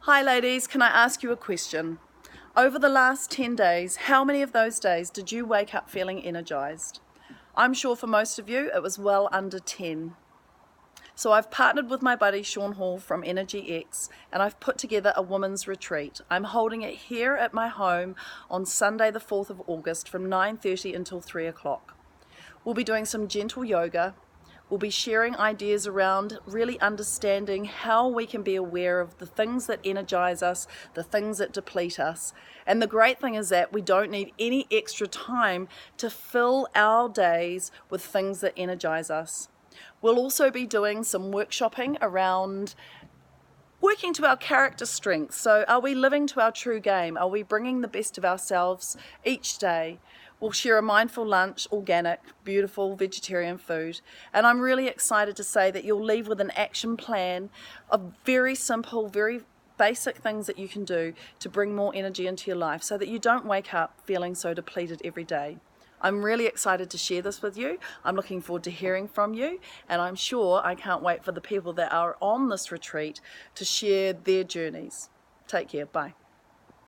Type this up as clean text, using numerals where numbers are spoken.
Hi ladies, can I ask you a question? Over the last 10 days, how many of those days did you wake up feeling energised? I'm sure for most of you it was well under 10. So I've partnered with my buddy Sean Hall from Energize and I've put together a women's retreat. I'm holding it here at my home on Sunday the 4th of August from 9:30 until 3 o'clock. We'll be doing some gentle yoga. We'll be sharing ideas around really understanding how we can be aware of the things that energize us, the things that deplete us. And the great thing is that we don't need any extra time to fill our days with things that energize us. We'll also be doing some workshopping around working to our character strengths. So are we living to our true game? Are we bringing the best of ourselves each day? We'll share a mindful lunch, organic, beautiful vegetarian food. And I'm really excited to say that you'll leave with an action plan of very simple, very basic things that you can do to bring more energy into your life so that you don't wake up feeling so depleted every day. I'm really excited to share this with you. I'm looking forward to hearing from you, and I'm sure I can't wait for the people that are on this retreat to share their journeys. Take care. Bye.